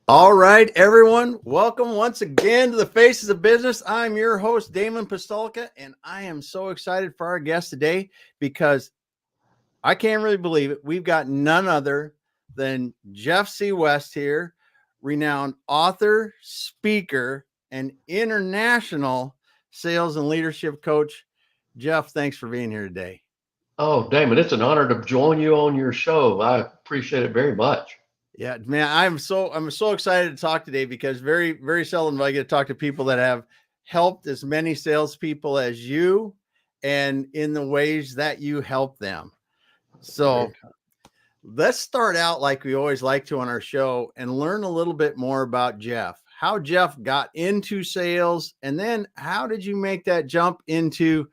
All right, everyone. Welcome once again to the Faces of Business. I'm your host, Damon Pistolka, and I am so excited for our guest today because I can't really believe it. We've got none other than Jeff C. West here, renowned author, speaker, and international sales and leadership coach. Jeff, thanks for being here today. Oh, Damon, it's an honor to join you on your show. I appreciate it very much. Yeah, man, I'm so excited to talk today because very seldom do I get to talk to people that have helped as many salespeople as you, and in the ways that you help them. Very So let's start out like we always like to on our show and learn a little bit more about Jeff. How Jeff got into sales, and then how did you make that jump into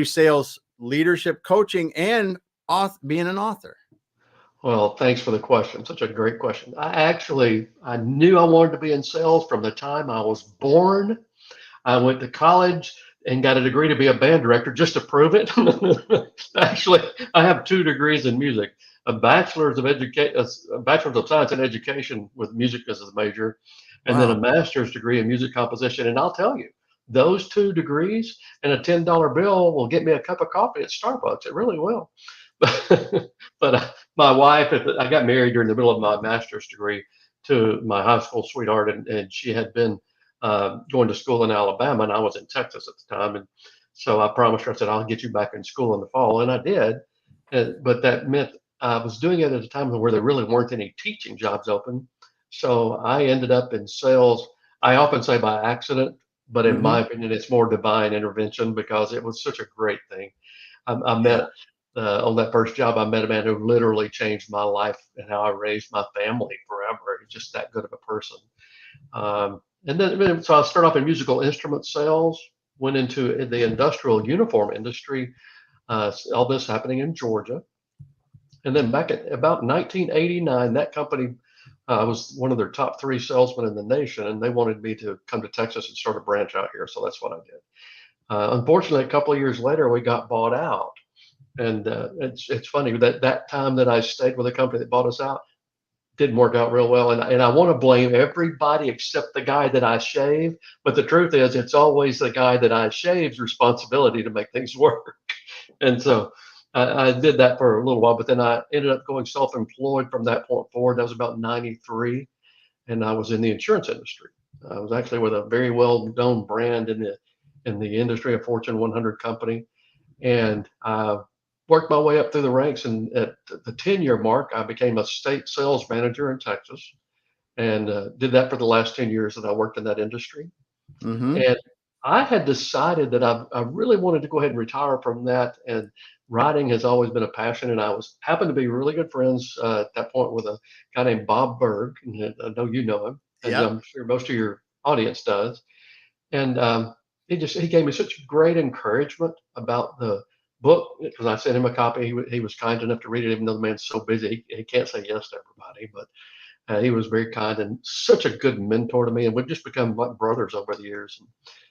sales leadership coaching and being an author? well. Thanks for the question. Such a great question. I knew I wanted to be in sales from the time I was born. I went to college and got a degree to be a band director just to prove it. Actually, I have two degrees in music: a bachelor's of science in education with music as a major, and then a Wow. master's degree in music composition. And I'll tell you, those two degrees and a $10 bill will get me a cup of coffee at Starbucks. It really will. But my wife, I got married during the middle of my master's degree to my high school sweetheart, and she had been going to school in Alabama, and I was in Texas at the time. And so I promised her, I said, I'll get you back in school in the fall. And I did. But that meant I was doing it at a time where there really weren't any teaching jobs open. So I ended up in sales. I often say by accident, but in Mm-hmm. my opinion, it's more divine intervention because it was such a great thing. I Yeah. met on that first job, I met a man who literally changed my life and how I raised my family forever. He's just that good of a person. So I started off in musical instrument sales, went into the industrial uniform industry, all this happening in Georgia. And then back at about 1989, that company was one of their top three salesmen in the nation, and they wanted me to come to Texas and start a branch out here. So that's what I did. Unfortunately, a couple of years later, we got bought out. And it's funny that that time that I stayed with a company that bought us out didn't work out real well. And I want to blame everybody except the guy that I shave. But the truth is, it's always the guy that I shave's responsibility to make things work. And so I did that for a little while, but then I ended up going self-employed from that point forward. That was about 93, and I was in the insurance industry. I was actually with a very well-known brand in the industry, a Fortune 100 company, and I worked my way up through the ranks. And at the 10-year mark, I became a state sales manager in Texas, and did that for the last 10 years that I worked in that industry. Mm-hmm. And I had decided that I really wanted to go ahead and retire from that. And writing has always been a passion. And I was happened to be really good friends at that point with a guy named Bob Berg. And I know you know him, and Yep. I'm sure most of your audience does. And he gave me such great encouragement about the book because I sent him a copy. He was kind enough to read it, even though the man's so busy he can't say yes to everybody. But he was very kind and such a good mentor to me, and we've just become like brothers over the years. And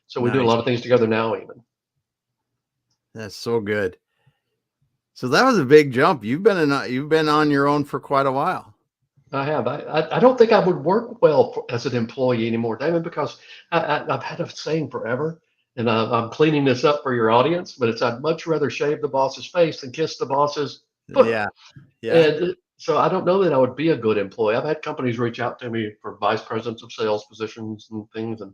so we do a Nice. lot of things together now, even. That's so good. So that was a big jump. You've been on your own for quite a while. I have. I don't think I would work well as an employee anymore, David, because I've had a saying forever, and I'm cleaning this up for your audience, but it's I'd much rather shave the boss's face than kiss the boss's foot. Yeah. Yeah. And so I don't know that I would be a good employee. I've had companies reach out to me for vice presidents of sales positions and things, and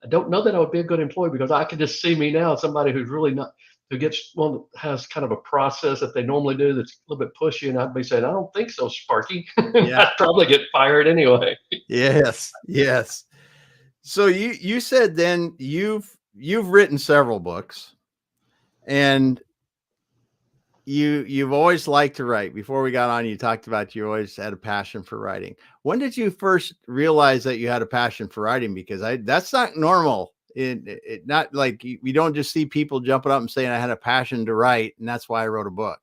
I don't know that I would be a good employee because I can just see me now, somebody who's really not, who gets one has kind of a process that they normally do that's a little bit pushy, and I'd be saying, I don't think so, Sparky. And Yeah. I'd probably get fired anyway. Yes. Yes. So you said then you've written several books, and you've always liked to write. Before we got on, you talked about you always had a passion for writing. When did you first realize that you had a passion for writing? Because I that's not normal. It not like we don't just see people jumping up and saying I had a passion to write and that's why I wrote a book.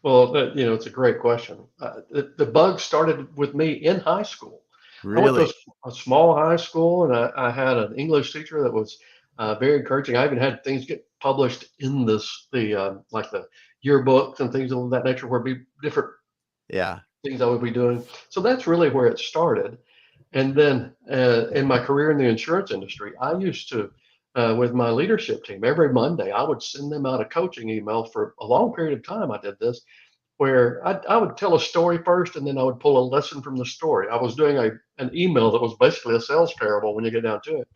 Well, it's a great question. The bug started with me in high school. I went to Really? a small high school, and I had an English teacher that was very encouraging. I even had things get published in the like the yearbooks and things of that nature, where be different Yeah. things I would be doing. So that's really where it started. And then in my career in the insurance industry, I used to, with my leadership team, every Monday, I would send them out a coaching email for a long period of time. I did this where I would tell a story first and then I would pull a lesson from the story. I was doing an email that was basically a sales parable when you get down to it.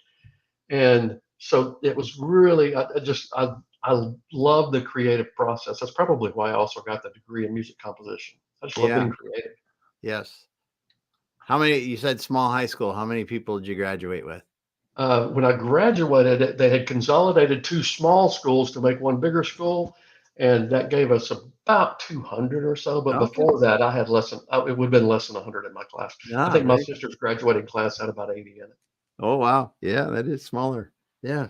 And so it was really, I love the creative process. That's probably why I also got the degree in music composition. I just love Yeah. being creative. Yes. How many, you said small high school, how many people did you graduate with? When I graduated, they had consolidated two small schools to make one bigger school, and that gave us about 200 or so. But Okay. before that, I had less than, it would have been less than 100 in my class. I Ah, think my very. sister's graduating class had about 80 in it. Oh, wow. Yeah, that is smaller. Yeah.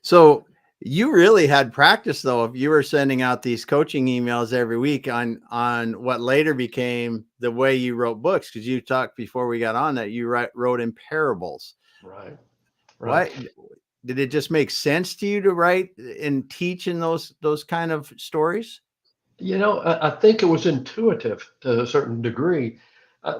So you really had practice though, if you were sending out these coaching emails every week on what later became the way you wrote books, because you talked before we got on that you wrote in parables. Right, right. Why did it just make sense to you to write and teach in those kind of stories? I think it was intuitive to a certain degree.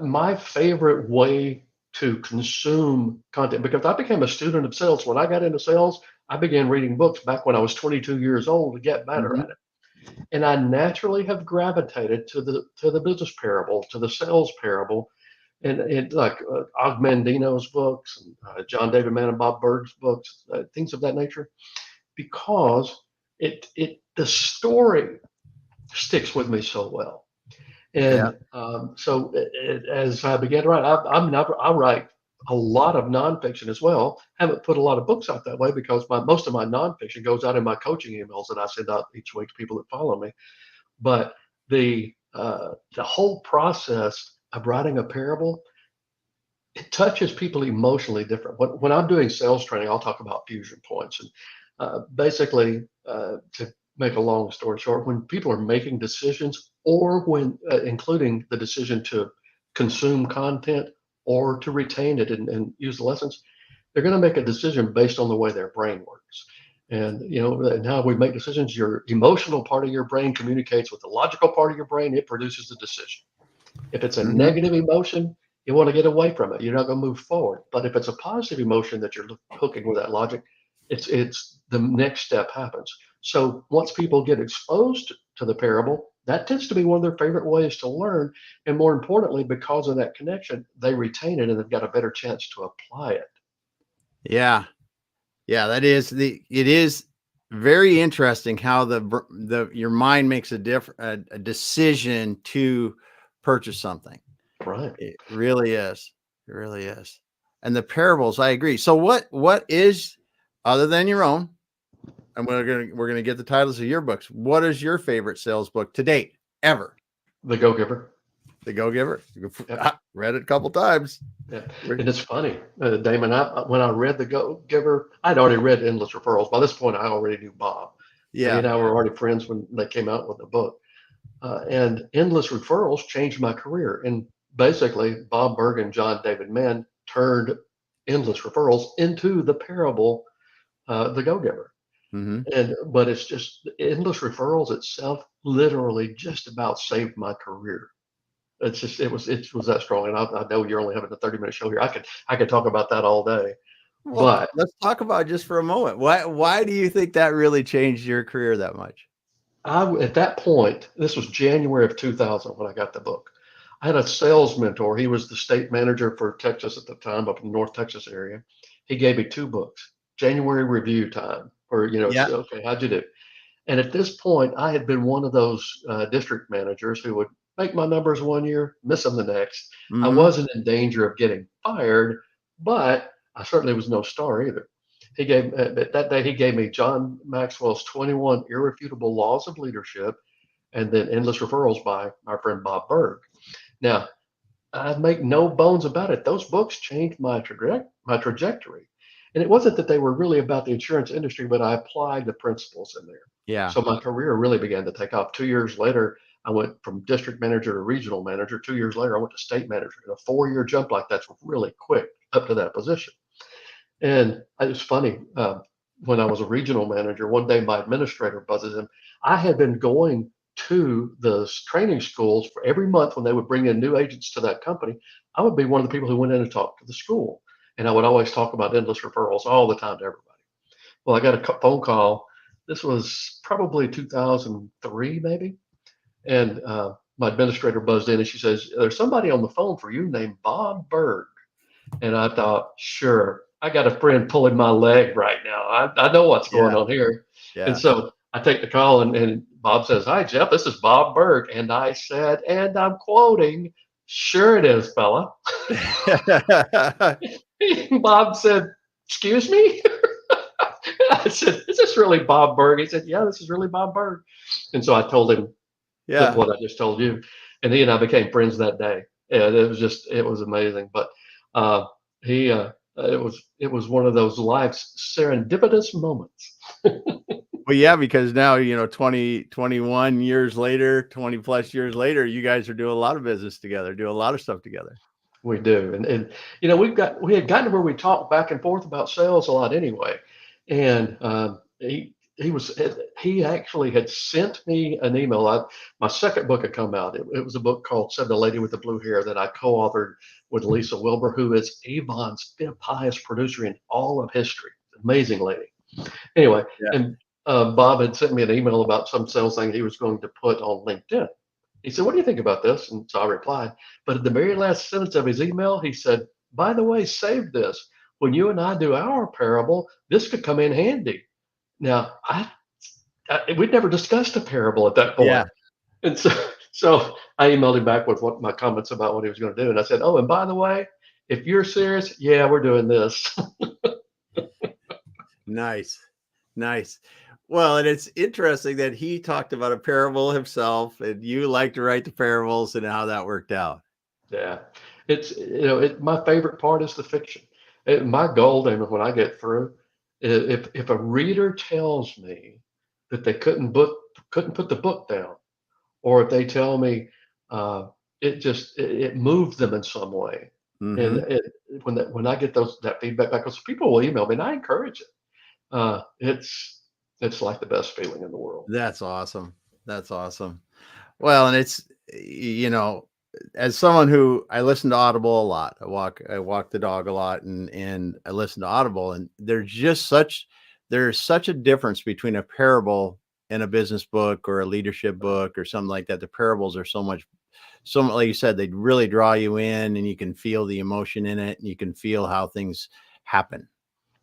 My favorite way to consume content, because I became a student of sales. When I got into sales, I began reading books back when I was 22 years old to get better Mhm. at it. And I naturally have gravitated to the business parable, to the sales parable, and like Og Mandino's books, and John David Mann and Bob Berg's books, things of that nature, because the story sticks with me so well. Yeah. And so as I began to write, I write a lot of nonfiction as well. Haven't put a lot of books out that way because most of my nonfiction goes out in my coaching emails that I send out each week to people that follow me. But the whole process of writing a parable, it touches people emotionally different. When I'm doing sales training, I'll talk about FusionPoints, and basically, to make a long story short, when people are making decisions, or when including the decision to consume content or to retain it and use the lessons, they're going to make a decision based on the way their brain works. And how we make decisions, your emotional part of your brain communicates with the logical part of your brain. It produces the decision. If it's a Mhm. negative emotion, you want to get away from it. You're not going to move forward. But if it's a positive emotion that you're hooking with that logic, it's the next step happens. So once people get exposed to the parable, that tends to be one of their favorite ways to learn. And more importantly, because of that connection, they retain it and they've got a better chance to apply it. Yeah. Yeah, it is very interesting how the your mind makes a decision to purchase something. Right. It really is. It really is. And the parables, I agree. So what is, other than your own, and we're gonna get the titles of your books. What is your favorite sales book to date ever? The Go Giver. The Go Giver. Yep. I read it a couple times. Yeah, and it's funny, Damon. When I read The Go Giver, I'd already read Endless Referrals. By this point, I already knew Bob. He Yeah. and I were already friends when they came out with the book. And Endless Referrals changed my career. And basically, Bob Berg and John David Mann turned Endless Referrals into the parable, The Go Giver. Hmm. But it's just Endless Referrals itself literally just about saved my career. It was that strong. And I know you're only having a 30-minute show here. I could talk about that all day. Well, But let's talk about it just for a moment. Why do you think that really changed your career that much? at that point, this was January of 2000 when I got the book. I had a sales mentor. He was the state manager for Texas at the time, up in the North Texas area. He gave me two books. January review time, or Yeah. okay, how'd you do? And at this point, I had been one of those district managers who would make my numbers one year, miss them the next. I Hmm. wasn't in danger of getting fired, but I certainly was no star either. That day he gave me John Maxwell's 21 Irrefutable Laws of Leadership, and then Endless Referrals by our friend Bob Berg. Now, I make no bones about it. Those books changed my trajectory. And it wasn't that they were really about the insurance industry, but I applied the principles in there. Yeah. So my career really began to take off. 2 years later, I went from district manager to regional manager. 2 years later, I went to state manager. And a 4-year jump like that's really quick up to that position. And it was funny. When I was a regional manager, one day my administrator buzzes him. I had been going to the training schools for every month when they would bring in new agents to that company. I would be one of the people who went in and talked to the school. And I would always talk about endless referrals all the time to everybody. Well, I got a phone call. This was probably 2003, maybe. And my administrator buzzed in and she says, "There's somebody on the phone for you named Bob Berg." And I thought, sure, I got a friend pulling my leg right now. I know what's going Yeah. on here. And Yeah. so I take the call and Bob says, "Hi, Jeff, this is Bob Berg." And I said, and I'm quoting, "Sure it is, fella." Bob said, "Excuse me?" I said, "Is this really Bob Berg?" He said, "Yeah, this is really Bob Berg." And so I told him that Yeah. what I just told you. And he and I became friends that day. And it was amazing. But uh, it was one of those life's serendipitous moments. Well, yeah, because now, 21 years later, 20 plus years later, you guys are doing a lot of business together, do a lot of stuff together. We do. And we had gotten to where we talked back and forth about sales a lot anyway. And he actually had sent me an email. My second book had come out. It was a book called "Said the Lady with the Blue Hair" that I co-authored with Lisa Wilbur, who is Avon's fifth highest producer in all of history. Amazing lady. Anyway, Yeah. and Bob had sent me an email about some sales thing he was going to put on LinkedIn. He said, "What do you think about this?" And so I replied. But at the very last sentence of his email, he said, "By the way, save this. When you and I do our parable, this could come in handy." Now, we'd never discussed a parable at that Yeah. point. And so I emailed him back with what my comments about what he was going to do. And I said, "Oh, and by the way, if you're serious, yeah, we're doing this." Nice. Nice. Well, and it's interesting that he talked about a parable himself and you like to write the parables and how that worked out. Yeah, my favorite part is the fiction. My goal, Damon, when I get through, if a reader tells me that they couldn't put the book down, or if they tell me it moved them in some way, and Mm-hmm. when I get that feedback back, because people will email me and I encourage it. It's like the best feeling in the world. That's awesome. That's awesome. Well, and it's, you know, as someone who I listen to Audible a lot, I walk the dog a lot and I listen to Audible, and there's such a difference between a parable and a business book or a leadership book or something like that. The parables are like you said, they really draw you in and you can feel the emotion in it and you can feel how things happen.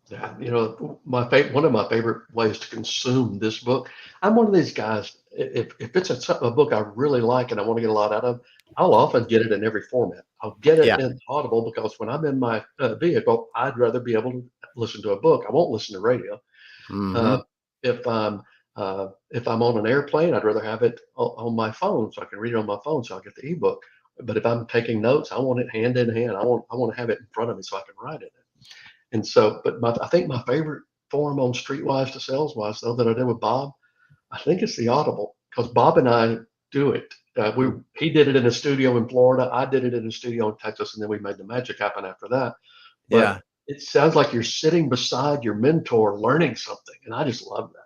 Yeah, one of my favorite ways to consume this book. I'm one of these guys. If it's a book I really like and I want to get a lot out of, I'll often get it in every format. I'll get it Yeah. in Audible because when I'm in my vehicle, I'd rather be able to listen to a book. I won't listen to radio. Hmm. Uh, if I'm if I'm on an airplane, I'd rather have it on my phone so I can read it on my phone so I'll get the ebook. But if I'm taking notes, I want it hand in hand. I want to have it in front of me so I can write it. And so, but I think my favorite form on Streetwise to Saleswise, though, that I did with Bob, I think it's the Audible because Bob and I do it. He did it in a studio in Florida. I did it in a studio in Texas, and then we made the magic happen after that. Yeah. But it sounds like you're sitting beside your mentor learning something, and I just love that.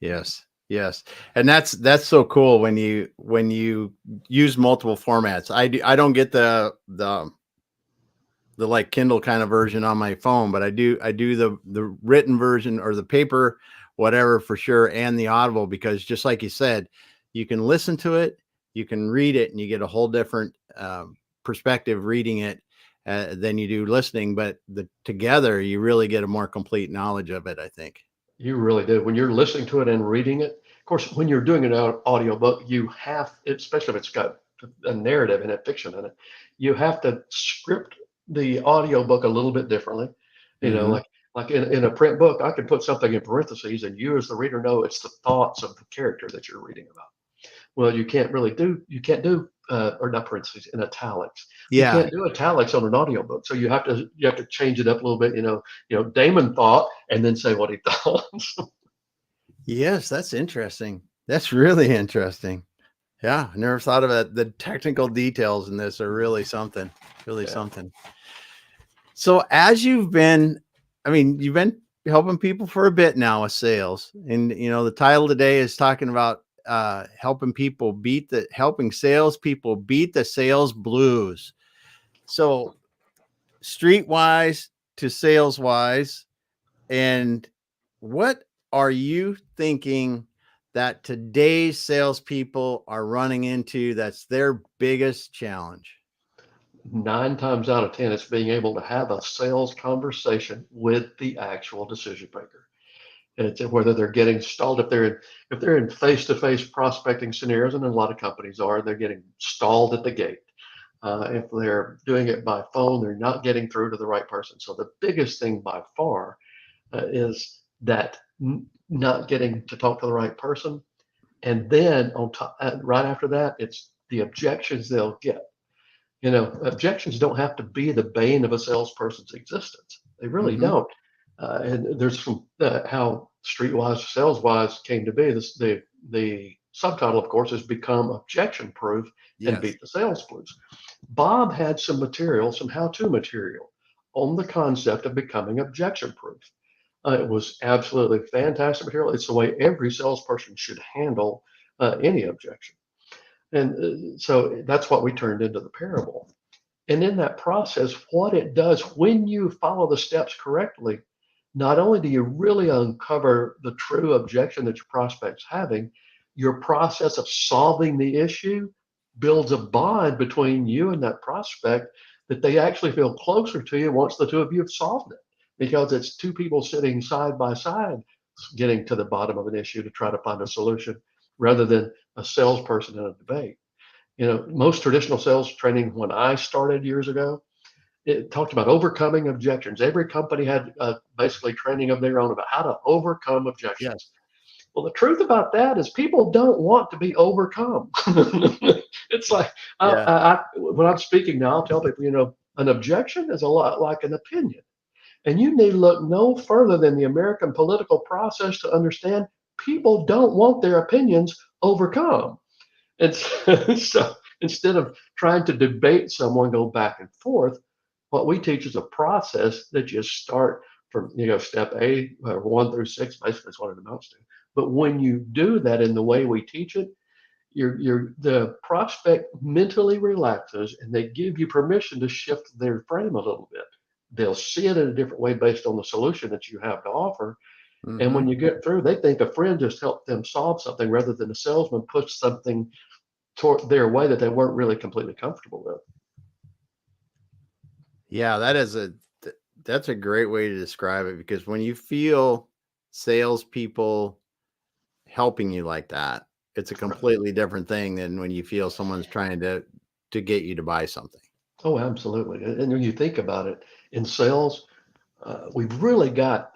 Yes. Yes. And that's so cool when you use multiple formats. I don't get the like Kindle kind of version on my phone, but I do the written version or the paper, whatever, for sure, and the Audible, because just like you said, you can listen to it, you can read it, and you get a whole different perspective reading it than you do listening. But together, you really get a more complete knowledge of it, I think. You really do. When you're listening to it and reading it, of course, when you're doing an audio book, you have, especially if it's got a narrative and a fiction in it, you have to script the audio book a little bit differently. You know, Hmm. like in a print book, I can put something in parentheses, and you as the reader know it's the thoughts of the character that you're reading about. Well, you can't do or not parentheses in italics. You Yeah. can't do italics on an audiobook. So you have to change it up a little bit. Damon thought, and then say what he thought. Yes, that's interesting. That's really interesting. Yeah, I never thought of it. The technical details in this are really something. Really Yeah. something. So as you've been helping people for a bit now with sales, and the title today is talking about helping salespeople beat the sales blues. So streetwise to sales wise, and what are you thinking that today's salespeople are running into that's their biggest challenge? 9 times out of 10, it's being able to have a sales conversation with the actual decision maker. It's whether they're getting stalled, if they're in face-to-face prospecting scenarios, and a lot of companies are, they're getting stalled at the gate. If they're doing it by phone, they're not getting through to the right person. So the biggest thing by far is that not getting to talk to the right person. And then on top, right after that, it's the objections they'll get. Objections don't have to be the bane of a salesperson's existence. They really don't. And there's some how streetwise to saleswise came to be. The subtitle, of course, has become objection proof and beat the sales blues. Bob had some material, some how-to material on the concept of becoming objection proof. It was absolutely fantastic material. It's the way every salesperson should handle any objection. And so that's what we turned into the parable. And in that process, what it does when you follow the steps correctly, not only do you really uncover the true objection that your prospect's having, your process of solving the issue builds a bond between you and that prospect that they actually feel closer to you once the two of you have solved it, because it's two people sitting side by side getting to the bottom of an issue to try to find a solution rather than a salesperson in a debate. Most traditional sales training when I started years ago, it talked about overcoming objections. Every company had basically training of their own about how to overcome objections. Yes. Well, the truth about that is people don't want to be overcome. It's like when I'm speaking now, I'll tell people, an objection is a lot like an opinion. And you need to look no further than the American political process to understand people don't want their opinions overcome. And so instead of trying to debate someone, go back and forth, what we teach is a process that you start from, step A, 1 through 6, basically is what it amounts to. But when you do that in the way we teach it, the prospect mentally relaxes and they give you permission to shift their frame a little bit. They'll see it in a different way based on the solution that you have to offer. And when you get through, they think a friend just helped them solve something rather than a salesman push something toward their way that they weren't really completely comfortable with. Yeah, that's a great way to describe it, because when you feel salespeople helping you like that, it's a completely different thing than when you feel someone's trying to get you to buy something. Oh, absolutely. And when you think about it, in sales, we've really got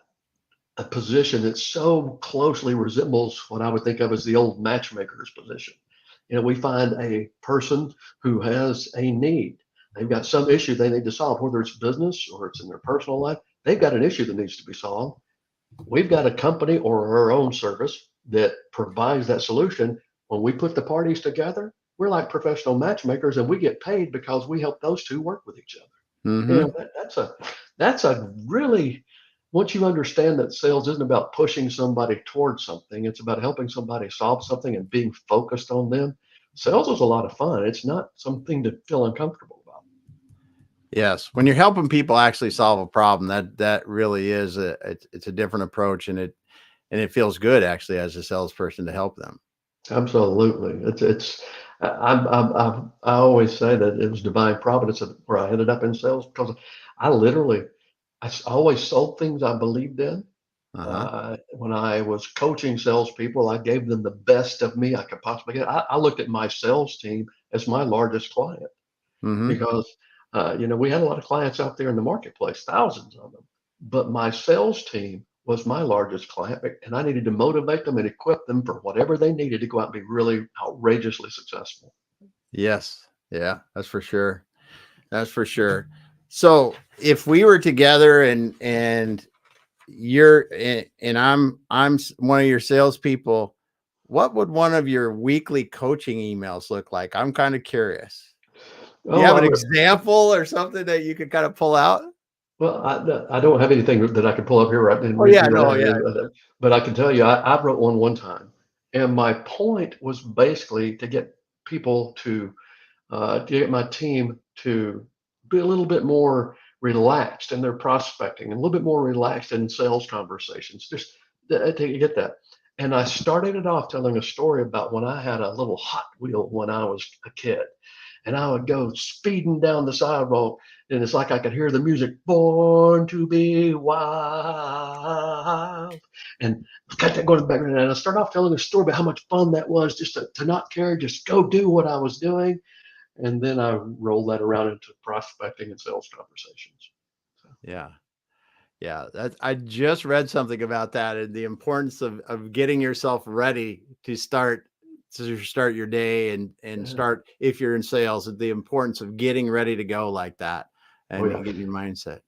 a position that so closely resembles what I would think of as the old matchmaker's position. We find a person who has a need. They've got some issue they need to solve, whether it's business or it's in their personal life. They've got an issue that needs to be solved. We've got a company or our own service that provides that solution. When we put the parties together, we're like professional matchmakers, and we get paid because we help those two work with each other. That's a really, once you understand that sales isn't about pushing somebody towards something, it's about helping somebody solve something and being focused on them. Sales is a lot of fun. It's not something to feel uncomfortable about. Yes, when you're helping people actually solve a problem, that really is it's a different approach, and it feels good actually as a salesperson to help them. Absolutely, I always say that it was divine providence where I ended up in sales, because I always sold things I believed in. When I was coaching salespeople, I gave them the best of me I could possibly get. I looked at my sales team as my largest client because, we had a lot of clients out there in the marketplace, thousands of them, but my sales team was my largest client, and I needed to motivate them and equip them for whatever they needed to go out and be really outrageously successful. Yes. Yeah, that's for sure. That's for sure. So if we were together and you're and I'm one of your salespeople, what would one of your weekly coaching emails look like? I'm kind of curious. Do you have an example or something that you could kind of pull out? Well, I don't have anything that I can pull up here right now. Oh yeah, no, yeah. But I can tell you, I wrote one time, And my point was basically to get people to get my team to be a little bit more relaxed in their prospecting and a little bit more relaxed in sales conversations, just to get that. And I started it off telling a story about when I had a little Hot Wheel when I was a kid. And I would go speeding down the sidewalk, and it's like I could hear the music, Born to Be Wild. And got that going in the background. And I started off telling a story about how much fun that was just to not care, just go do what I was doing. And then I roll that around into prospecting and sales conversations. So, Yeah. Yeah. I just read something about that and the importance of getting yourself ready to start your day and yeah. start, if you're in sales, the importance of getting ready to go like that Oh, and yeah. get your mindset. Yeah.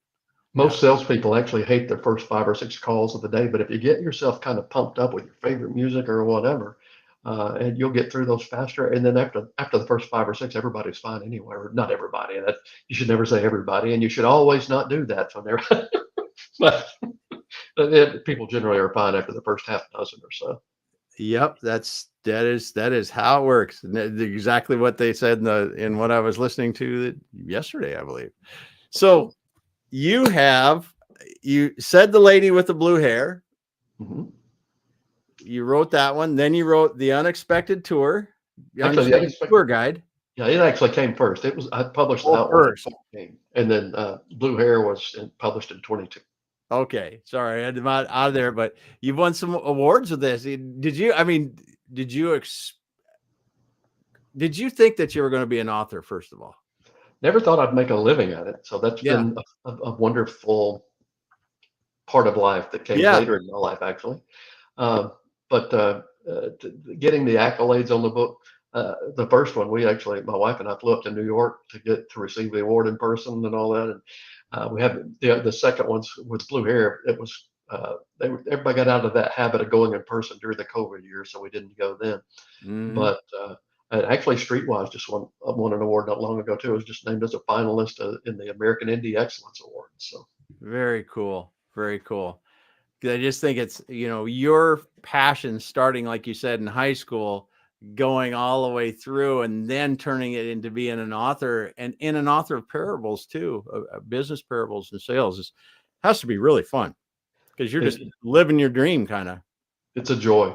Most salespeople actually hate their first 5 or 6 calls of the day, but if you get yourself kind of pumped up with your favorite music or whatever, and you'll get through those faster. And then after the first 5 or 6, everybody's fine anyway. Or not everybody. And that you should never say everybody, and you should always not do that. So never. But people generally are fine after the first half dozen or so. Yep, that is how it works. And exactly what they said in what I was listening to yesterday, I believe. So you said the lady with the blue hair. Mm-hmm. You wrote that one. Then you wrote the unexpected tour, the Actually, the unexpected unexpected. tour guide. Yeah, it actually came first. I published the Oh, outline first. and then Blue Hair was published in 22. Okay, sorry, I had them out of there, but you've won some awards with this. Did you? I mean, did you think that you were going to be an author? First of all, Never thought I'd make a living at it. So that's yeah, been a wonderful part of life that came yeah. later in my life, actually. But getting the accolades on the book, the first one, my wife and I flew up to New York to receive the award in person and all that. And we have the second ones with Blue Hair. It was everybody got out of that habit of going in person during the COVID years, so we didn't go then. Mm-hmm. But and actually, Streetwise just won an award not long ago too. It was just named as a finalist in the American Indie Excellence Award. So Very cool. Very cool. I just think it's, your passion starting, like you said, in high school, going all the way through and then turning it into being an author and in an author of parables too, business parables and sales has to be really fun because you're just it, living your dream kind of. it's a joy.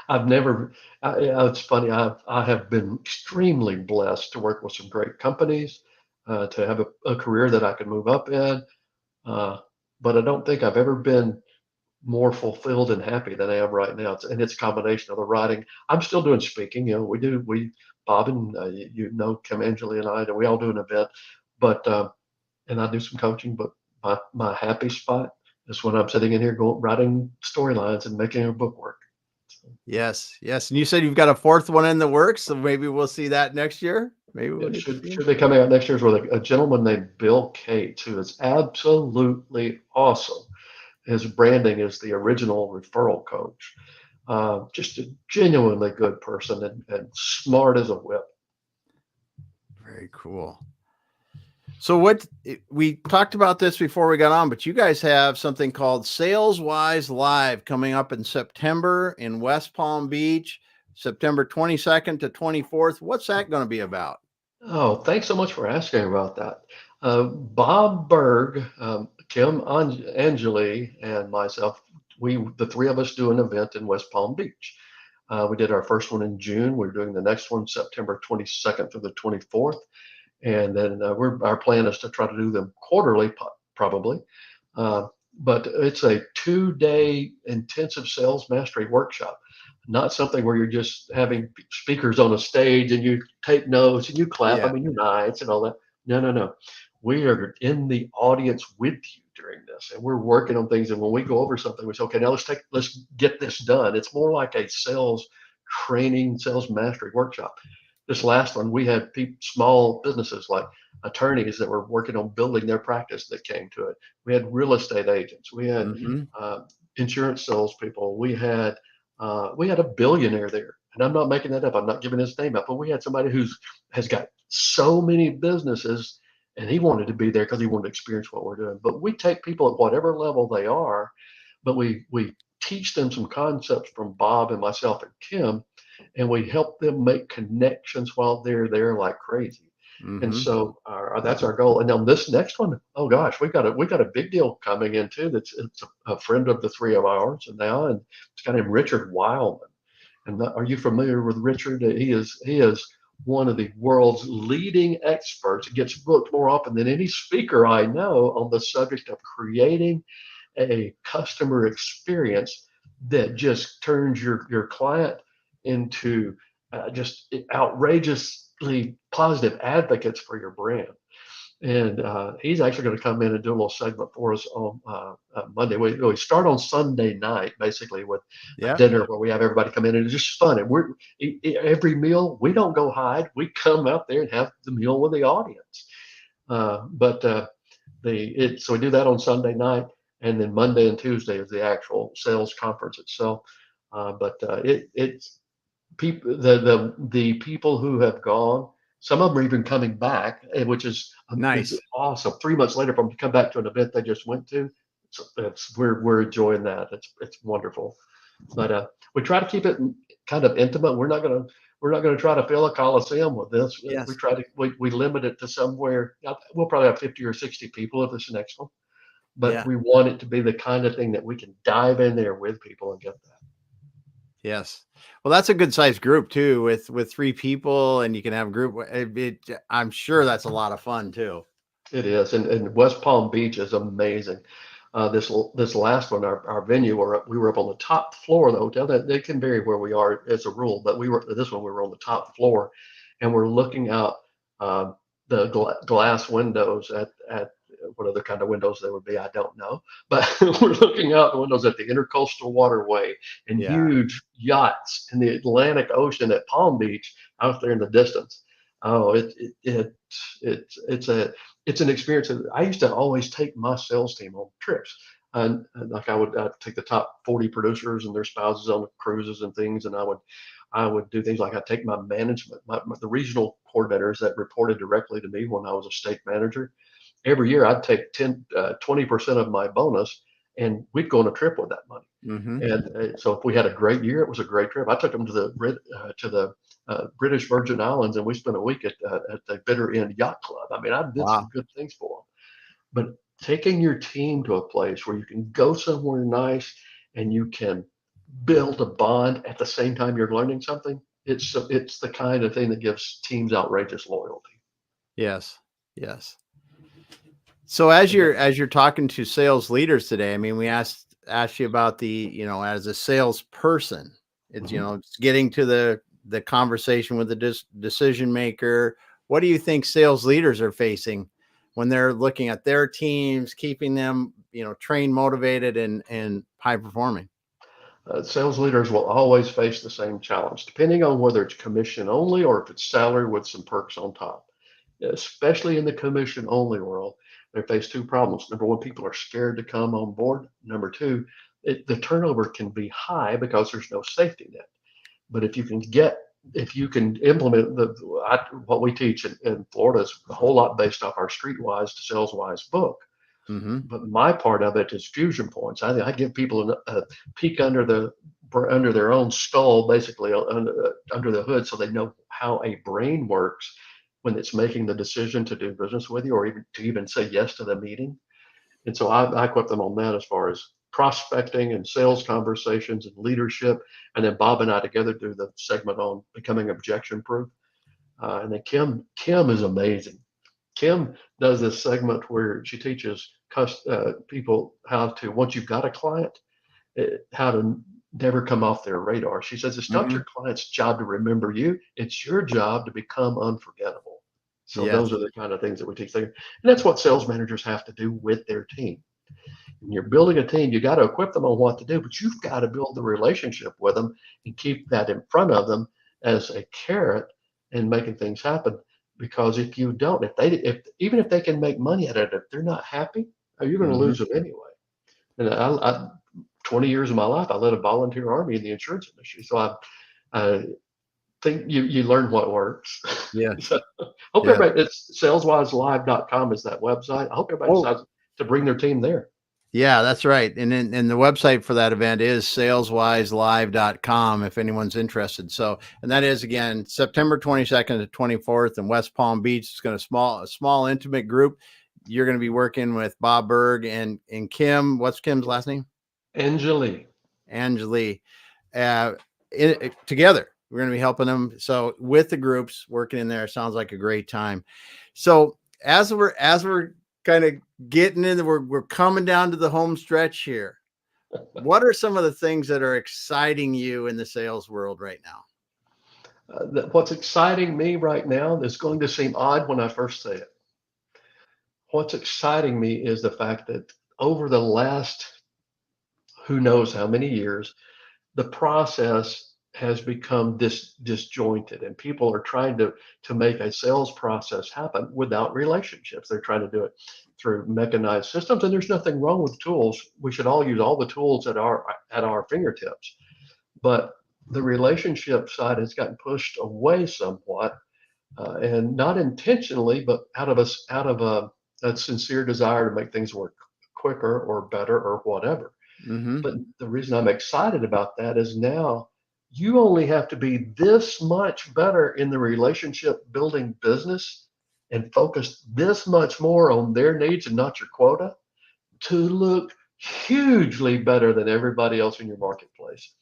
I've never. It's funny. I have been extremely blessed to work with some great companies, to have a career that I can move up in. Uh, but I don't think I've ever been more fulfilled and happy than I am right now. It's a combination of the writing. I'm still doing speaking. Bob and Kim Angeli and I, we all do an event, but and I do some coaching. But my happy spot is when I'm sitting in here writing storylines and making a book work. Yes. Yes. And you said you've got a fourth one in the works. So maybe we'll see that next year. Maybe we'll It get to see should be coming out next year. Is with a gentleman named Bill Cates, who is absolutely awesome. His branding is the original referral coach. Just a genuinely good person and smart as a whip. Very cool. So we talked about this before we got on, but you guys have something called Sales Wise Live coming up in September in West Palm Beach, September 22nd to 24th. What's that going to be about? Oh, thanks so much for asking about that. Bob Berg, Kim Angeli, and myself, the three of us do an event in West Palm Beach. We did our first one in June. We're doing the next one September 22nd through the 24th. And then our plan is to try to do them quarterly, probably. Uh, but it's a 2-day intensive sales mastery workshop, not something where you're just having speakers on a stage and you take notes and you clap. Yeah. I mean, you're nice and all that. No, no, no. We are in the audience with you during this, and we're working on things. And when we go over something, we say, okay, now let's get this done. It's more like a sales training, sales mastery workshop. This last one, we had small businesses like attorneys that were working on building their practice that came to it. We had real estate agents. We had Mm-hmm. insurance salespeople. We had a billionaire there, and I'm not making that up. I'm not giving his name up, but we had somebody has got so many businesses, and he wanted to be there because he wanted to experience what we're doing. But we take people at whatever level they are, but we teach them some concepts from Bob and myself and Kim, and we help them make connections while they're there like crazy. And Mm-hmm. so that's our goal. And on this next one, oh gosh, we got a big deal coming in too. It's a friend of the three of ours, and now, and it's got him Richard Wildman. And are you familiar with Richard? He is one of the world's leading experts. He gets booked more often than any speaker I know on the subject of creating a customer experience that just turns your client into just outrageously positive advocates for your brand. And he's actually going to come in and do a little segment for us on Monday. We start on Sunday night, basically, with a Yeah. dinner where we have everybody come in, and it's just fun. And every meal, we don't go hide. We come out there and have the meal with the audience. So we do that on Sunday night, and then Monday and Tuesday is the actual sales conference itself. It's people the people who have gone. Some of them are even coming back, which is Nice. awesome. 3 months later, from to come back to an event they just went to, we're enjoying that. It's wonderful. But we try to keep it kind of intimate. We're not gonna try to fill a coliseum with this. We Yes. try to we limit it to somewhere. We'll probably have 50 or 60 people at this next one, but Yeah. we want it to be the kind of thing that we can dive in there with people and get that. Yes. Well, that's a good sized group too, with three people, and you can have a group. I'm sure that's a lot of fun too. It is, and West Palm Beach is amazing. This last one, our venue, we were up on the top floor of the hotel. That they can vary where we are as a rule, but we were on the top floor, and we're looking out the glass windows at what other kind of windows there would be, I don't know, but we're looking out the windows at the Intercoastal Waterway and Yeah. huge yachts in the Atlantic Ocean at Palm Beach out there in the distance. Oh, it's an experience. I used to always take my sales team on trips. And like I'd take the top 40 producers and their spouses on cruises and things, and I would do things like I'd take my management, the regional coordinators that reported directly to me when I was a state manager. Every year I'd take 20% of my bonus, and we'd go on a trip with that money. Mm-hmm. And so if we had a great year, it was a great trip. I took them to the British Virgin Islands, and we spent a week at the Bitter End Yacht Club. I mean, I did some Wow. good things for them. But taking your team to a place where you can go somewhere nice and you can build a bond at the same time you're learning something, it's the kind of thing that gives teams outrageous loyalty. Yes. Yes. So as you're talking to sales leaders today, I mean, we asked you about as a salesperson, it's Mhm. it's getting to the conversation with the decision maker. What do you think sales leaders are facing when they're looking at their teams, keeping them trained, motivated, and high performing? Sales leaders will always face the same challenge, depending on whether it's commission only or if it's salary with some perks on top. Especially in the commission only world, they face two problems. Number one, people are scared to come on board. Number two, the turnover can be high because there's no safety net. But if you can implement what we teach in Florida is a whole lot based off our Streetwise to Saleswise book. Mm-hmm. But my part of it is FusionPoints. I give people a peek under their own skull, basically under the hood, so they know how a brain works when it's making the decision to do business with you, or even say yes to the meeting. And so I equip them on that as far as prospecting and sales conversations and leadership. And then Bob and I together do the segment on becoming objection proof. And then Kim is amazing. Kim does this segment where she teaches people how to, once you've got a client, how to never come off their radar. She says it's not Mm-hmm. your client's job to remember you, it's your job to become unforgettable. So Yes. those are the kind of things that we teach there. And that's what sales managers have to do with their team. When you're building a team, you got to equip them on what to do, but you've got to build the relationship with them and keep that in front of them as a carrot and making things happen. Because if you don't, if even if they can make money at it, if they're not happy, you're going to Mm-hmm. lose them anyway. And 20 years of my life, I led a volunteer army in the insurance industry, so I think you learn what works. Yes. So hope Yes. everybody, it's saleswiselive.com is that website. I hope everybody Oh, decides to bring their team there. Yeah, that's right. And then the website for that event is saleswiselive.com if anyone's interested. So, and that is again September 22nd to 24th in West Palm Beach. It's going to a small intimate group. You're going to be working with Bob Berg and Kim. What's Kim's last name? Angelique. Together. We're going to be helping them. So with the groups working in there, sounds like a great time. So as we're kind of getting in, we're coming down to the home stretch here. What are some of the things that are exciting you in the sales world right now? What's exciting me right now is going to seem odd when I first say it. What's exciting me is the fact that over the last who knows how many years, the process has become disjointed, and people are trying to make a sales process happen without relationships. They're trying to do it through mechanized systems, and there's nothing wrong with tools. We should all use all the tools at our fingertips, but the relationship side has gotten pushed away somewhat, and not intentionally, but out of a sincere desire to make things work quicker or better or whatever. Mm-hmm. But the reason I'm excited about that is now you only have to be this much better in the relationship building business and focus this much more on their needs and not your quota to look hugely better than everybody else in your marketplace.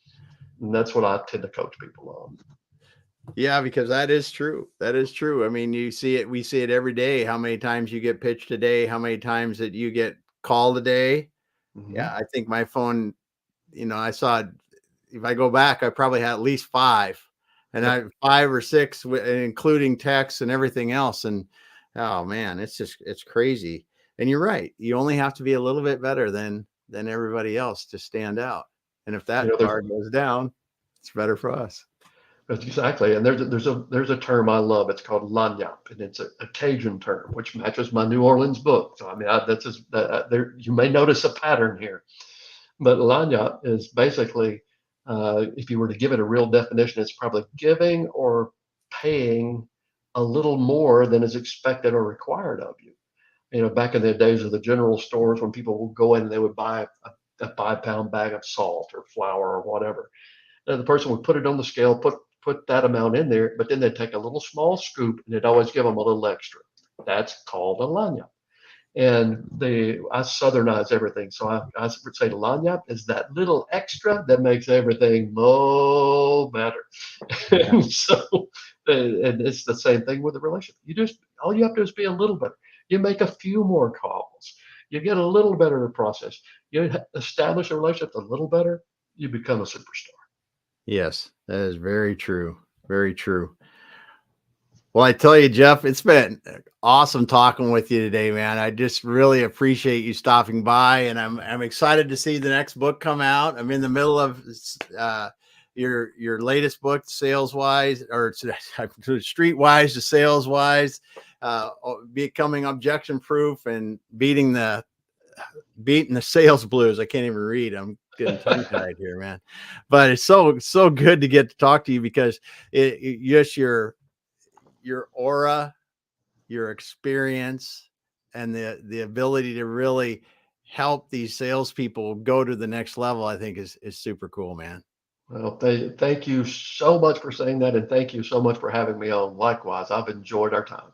And that's what I tend to coach people on. Yeah, because that is true. That is true. I mean, we see it every day. How many times you get pitched a day, how many times that you get called a day. Mm-hmm. Yeah, I think my phone, I saw, if I go back, I probably had at least 5, and Yep. 5 or 6, including texts and everything else. And oh man, it's crazy. And you're right. You only have to be a little bit better than everybody else to stand out. And if that bar goes down, it's better for us. Exactly, and there's a term I love. It's called lagniappe, and it's a Cajun term, which matches my New Orleans book. So I mean, that's just there. You may notice a pattern here, but lagniappe is basically, if you were to give it a real definition, it's probably giving or paying a little more than is expected or required of you. Back in the days of the general stores, when people would go in and they would buy a 5-pound bag of salt or flour or whatever. The person would put it on the scale, put that amount in there, but then they'd take a little small scoop and they'd always give them a little extra. That's called a lagniappe. And I southernize everything. So I would say lagniappe is that little extra that makes everything better. Yeah. And so, and it's the same thing with the relationship. All you have to do is be a little better. You make a few more calls. You get a little better in the process. You establish a relationship a little better, you become a superstar. Yes, that is very true. Very true. Well, I tell you, Jeff, it's been awesome talking with you today, man. I just really appreciate you stopping by, and I'm excited to see the next book come out. I'm in the middle of your latest book, Sales Wise, or Streetwise to Sales Wise, becoming objection proof and beating the sales blues. I can't even read. I'm getting tongue tied here, man. But it's so good to get to talk to you, because it just your aura, your experience, and the ability to really help these salespeople go to the next level, I think is super cool, man. Well, thank you so much for saying that, and thank you so much for having me on. Likewise, I've enjoyed our time.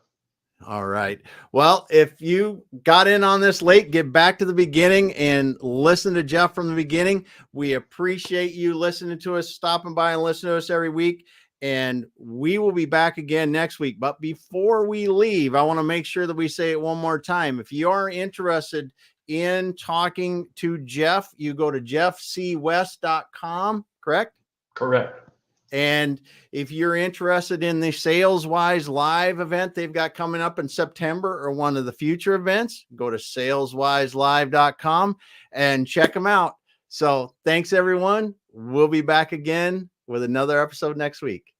All right. Well, if you got in on this late, get back to the beginning and listen to Jeff from the beginning. We appreciate you listening to us, stopping by and listening to us every week. And we will be back again next week. But before we leave, I want to make sure that we say it one more time. If you are interested in talking to Jeff, you go to jeffcwest.com, correct? Correct. And if you're interested in the SalesWise Live event they've got coming up in September, or one of the future events, go to saleswiselive.com and check them out. So thanks, everyone. We'll be back again with another episode next week.